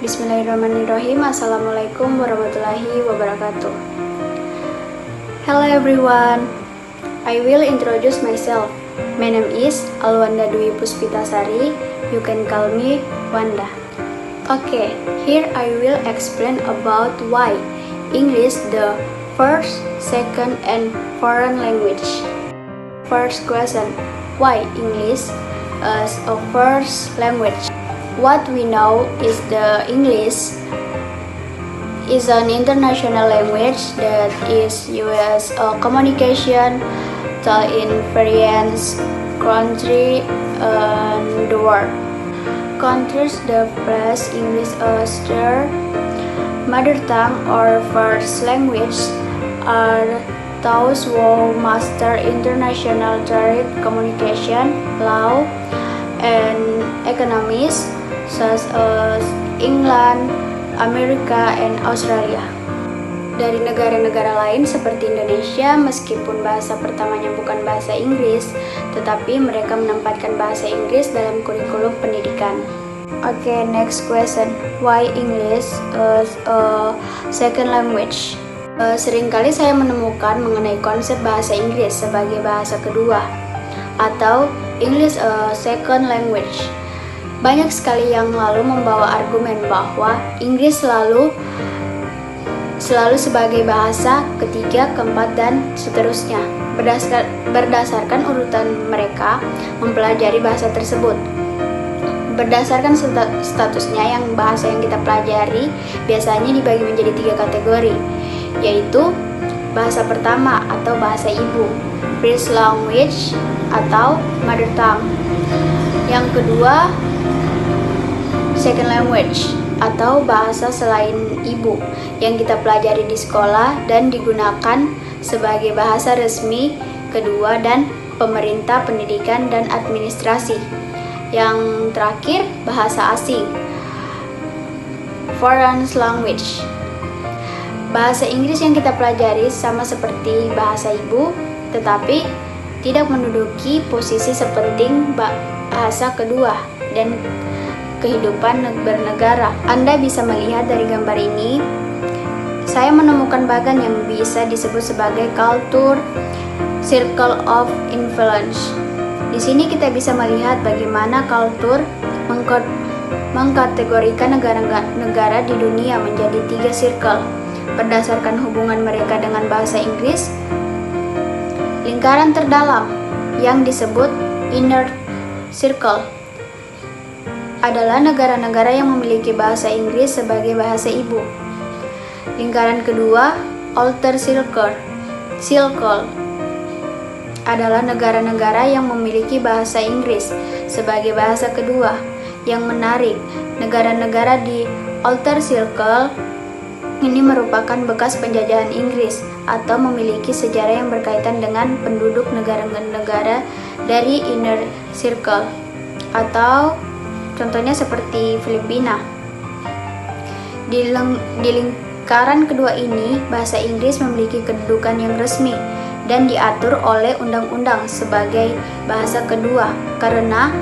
Bismillahirrahmanirrahim. Assalamualaikum warahmatullahi wabarakatuh. Hello everyone. I will introduce myself. My name is Alwanda Dwi Puspitasari. You can call me Wanda. Okay, here I will explain about why English the first, second, and foreign language. First question, why English as a first language? What we know is the English is an international language that is used as a communication tool in various countries in the world. Countries that place English as their mother tongue or first language are those who master international trade, communication, law, and economics, such as England, Amerika, and Australia. Dari negara-negara lain seperti Indonesia, meskipun bahasa pertamanya bukan bahasa Inggris, tetapi mereka menempatkan bahasa Inggris dalam kurikulum pendidikan. Okay, next question. Why English as a second language? Seringkali saya menemukan mengenai konsep bahasa Inggris sebagai bahasa kedua atau English a second language. Banyak sekali yang lalu membawa argumen bahwa Inggris selalu sebagai bahasa ketiga, keempat, dan seterusnya berdasarkan urutan mereka mempelajari bahasa tersebut. Berdasarkan statusnya, yang bahasa yang kita pelajari biasanya dibagi menjadi 3 kategori, yaitu bahasa pertama atau bahasa ibu, first language atau mother tongue. Yang kedua, second language atau bahasa selain ibu yang kita pelajari di sekolah dan digunakan sebagai bahasa resmi kedua dan pemerintah, pendidikan, dan administrasi. Yang terakhir, bahasa asing, foreign language. Bahasa Inggris yang kita pelajari sama seperti bahasa ibu, tetapi tidak menduduki posisi sepenting bahasa kedua dan kehidupan bernegara. Anda bisa melihat dari gambar ini, saya menemukan bagan yang bisa disebut sebagai culture circle of influence. Di sini kita bisa melihat bagaimana kultur mengkategorikan negara-negara di dunia menjadi 3 circle berdasarkan hubungan mereka dengan bahasa Inggris. Lingkaran terdalam yang disebut inner circle adalah negara-negara yang memiliki bahasa Inggris sebagai bahasa ibu. Lingkaran kedua, outer circle adalah negara-negara yang memiliki bahasa Inggris sebagai bahasa kedua. Yang menarik, negara-negara di outer circle ini merupakan bekas penjajahan Inggris atau memiliki sejarah yang berkaitan dengan penduduk negara-negara dari inner circle, atau contohnya seperti Filipina. Di lingkaran kedua ini, bahasa Inggris memiliki kedudukan yang resmi dan diatur oleh undang-undang sebagai bahasa kedua karena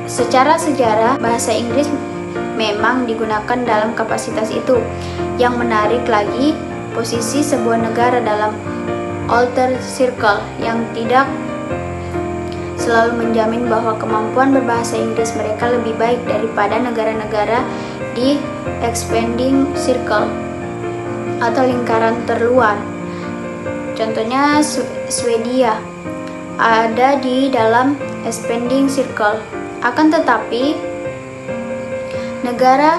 secara sejarah bahasa Inggris memang digunakan dalam kapasitas itu. Yang menarik lagi, posisi sebuah negara dalam outer circle yang tidak selalu menjamin bahwa kemampuan berbahasa Inggris mereka lebih baik daripada negara-negara di expanding circle atau lingkaran terluar. Contohnya Swedia ada di dalam expanding circle. Akan tetapi negara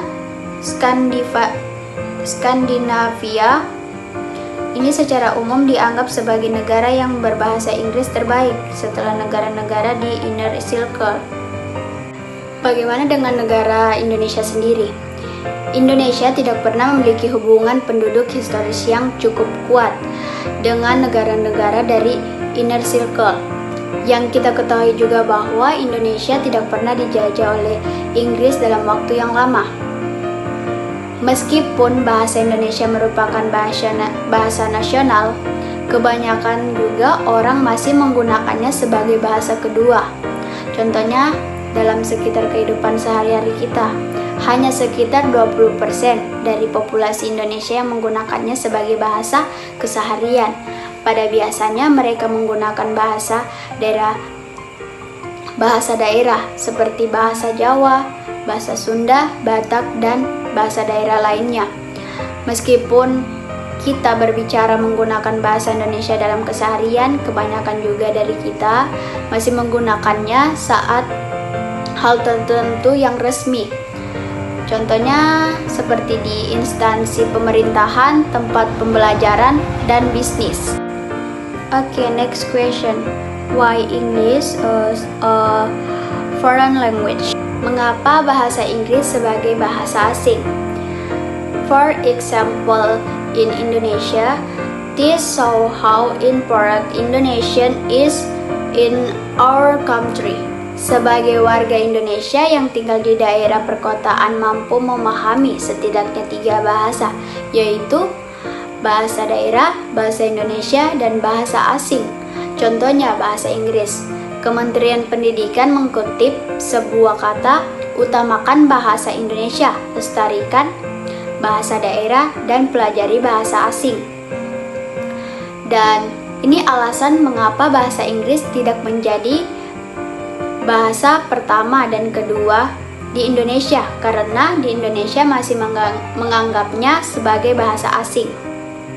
Skandinavia ini secara umum dianggap sebagai negara yang berbahasa Inggris terbaik setelah negara-negara di inner circle. Bagaimana dengan negara Indonesia sendiri? Indonesia tidak pernah memiliki hubungan penduduk historis yang cukup kuat dengan negara-negara dari inner circle. Yang kita ketahui juga bahwa Indonesia tidak pernah dijajah oleh Inggris dalam waktu yang lama. Meskipun bahasa Indonesia merupakan bahasa nasional, kebanyakan juga orang masih menggunakannya sebagai bahasa kedua. Contohnya dalam sekitar kehidupan sehari-hari kita. hanya sekitar 20% dari populasi Indonesia yang menggunakannya sebagai bahasa keseharian. Pada biasanya mereka menggunakan bahasa daerah seperti bahasa Jawa, bahasa Sunda, Batak, dan bahasa daerah lainnya. Meskipun kita berbicara menggunakan bahasa Indonesia dalam keseharian, kebanyakan juga dari kita masih menggunakannya saat hal tertentu yang resmi. Contohnya seperti di instansi pemerintahan, tempat pembelajaran, dan bisnis. Okay, next question. Why English is a foreign language? Mengapa bahasa Inggris sebagai bahasa asing? For example, in Indonesia, this shows how important Indonesian is in our country. Sebagai warga Indonesia yang tinggal di daerah perkotaan mampu memahami setidaknya 3 bahasa, yaitu bahasa daerah, bahasa Indonesia, dan bahasa asing. Contohnya bahasa Inggris. Kementerian Pendidikan mengutip sebuah kata, utamakan bahasa Indonesia, lestarikan bahasa daerah, dan pelajari bahasa asing. Dan ini alasan mengapa bahasa Inggris tidak menjadi bahasa pertama dan kedua di Indonesia, karena di Indonesia masih menganggapnya sebagai bahasa asing.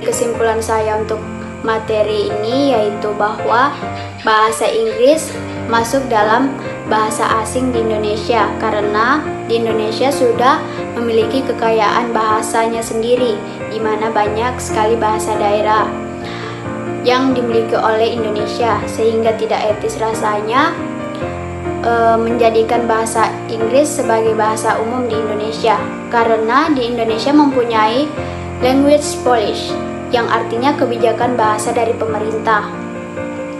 Kesimpulan saya untuk materi ini yaitu bahwa bahasa Inggris masuk dalam bahasa asing di Indonesia karena di Indonesia sudah memiliki kekayaan bahasanya sendiri, di mana banyak sekali bahasa daerah yang dimiliki oleh Indonesia, sehingga tidak etis rasanya menjadikan bahasa Inggris sebagai bahasa umum di Indonesia, karena di Indonesia mempunyai language policy yang artinya kebijakan bahasa dari pemerintah.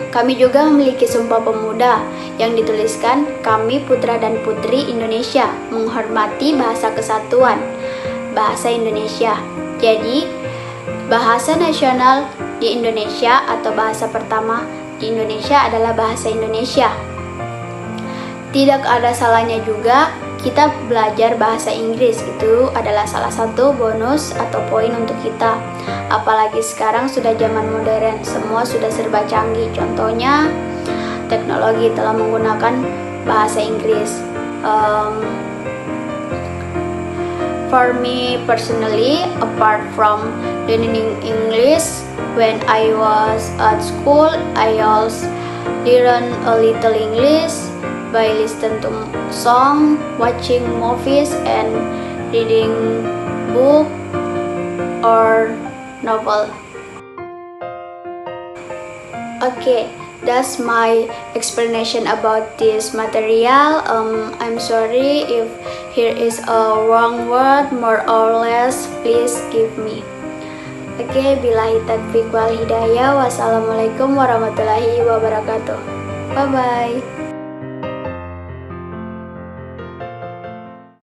Kami juga memiliki Sumpah Pemuda yang dituliskan kami putra dan putri Indonesia menghormati bahasa kesatuan, bahasa Indonesia. Jadi, bahasa nasional di Indonesia atau bahasa pertama di Indonesia adalah bahasa Indonesia. Tidak ada salahnya juga kita belajar bahasa Inggris, itu adalah salah satu bonus atau poin untuk kita. Apalagi sekarang sudah zaman modern, semua sudah serba canggih. Contohnya, teknologi telah menggunakan bahasa Inggris. For me personally, apart from learning English, when I was at school, I also learn a little English by listening to song, watching movies, and reading book or novel. Okay, that's my explanation about this material. I'm sorry if here is a wrong word, more or less, please give me. Okay, billahi taufiq wal hidayah. Wassalamualaikum warahmatullahi wabarakatuh. Bye bye.